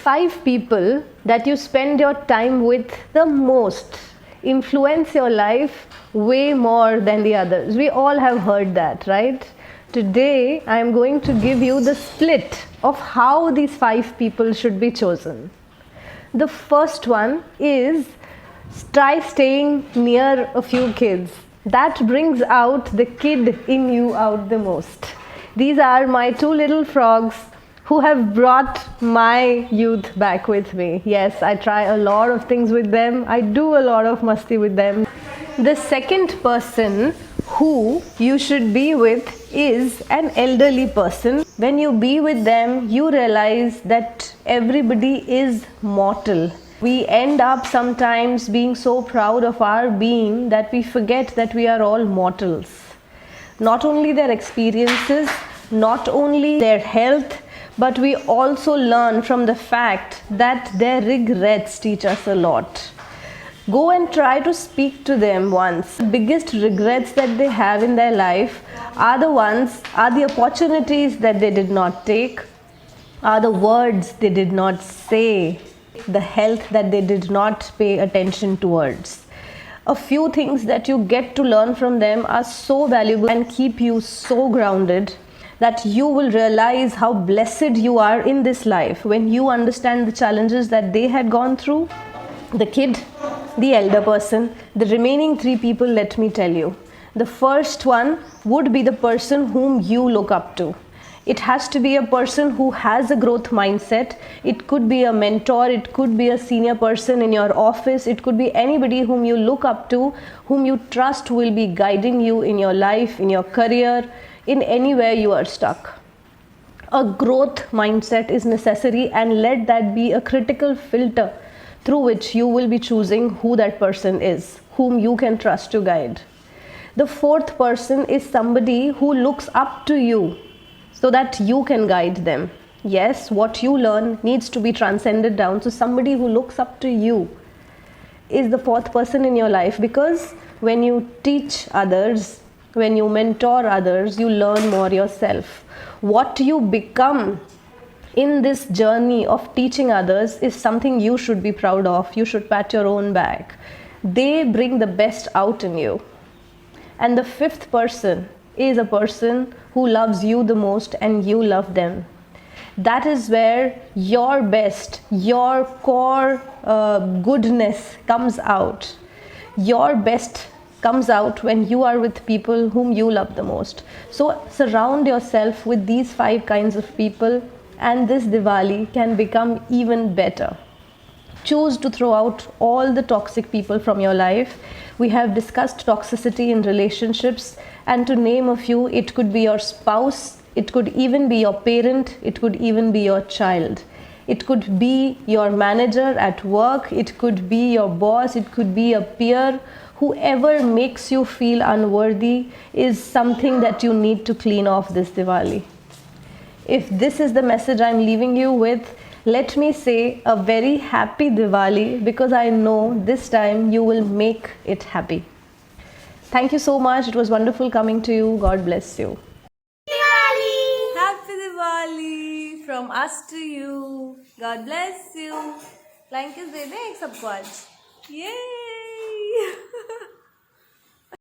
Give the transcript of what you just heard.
5 people that you spend your time with the most influence your life way more than the others. We all have heard that, right? Today I am going to give you the split of how these 5 people should be chosen. The first one is try staying near a few kids. That brings out the kid in you out the most. These are my 2 little frogs who have brought my youth back with me. Yes, I try a lot of things with them. I do a lot of masti with them. The second person who you should be with is an elderly person. When you be with them, you realize that everybody is mortal. We end up sometimes being so proud of our being that we forget that we are all mortals. Not only their experiences, not only their health, but we also learn from the fact that their regrets teach us a lot. Go and try to speak to them once. The biggest regrets that they have in their life are the opportunities that they did not take, are the words they did not say, the health that they did not pay attention towards. A few things that you get to learn from them are so valuable and keep you so grounded that you will realize how blessed you are in this life when you understand the challenges that they had gone through. The kid, the elder person, the remaining 3 people, let me tell you. The first one would be the person whom you look up to. It has to be a person who has a growth mindset. It could be a mentor, it could be a senior person in your office, it could be anybody whom you look up to, whom you trust will be guiding you in your life, in your career, in anywhere you are stuck. A growth mindset is necessary, and let that be a critical filter through which you will be choosing who that person is, whom you can trust to guide. The fourth person is somebody who looks up to you so that you can guide them. Yes, what you learn needs to be transcended down. So somebody who looks up to you is the fourth person in your life, because when you teach others, when you mentor others, you learn more yourself. What you become in this journey of teaching others is something you should be proud of. You should pat your own back. They bring the best out in you. And the fifth person is a person who loves you the most and you love them. That is where your best, your core goodness comes out. Your best comes out when you are with people whom you love the most. So surround yourself with these 5 kinds of people, and this Diwali can become even better. Choose to throw out all the toxic people from your life. We have discussed toxicity in relationships, and to name a few, it could be your spouse, it could even be your parent, it could even be your child. It could be your manager at work, it could be your boss, it could be a peer. Whoever makes you feel unworthy is something that you need to clean off this Diwali. If this is the message I'm leaving you with, let me say a very happy Diwali, because I know this time you will make it happy. Thank you so much. It was wonderful coming to you. God bless you. Diwali! Happy Diwali from us to you. God bless you. Flying kiss दे दें एक सबको आज. Yay!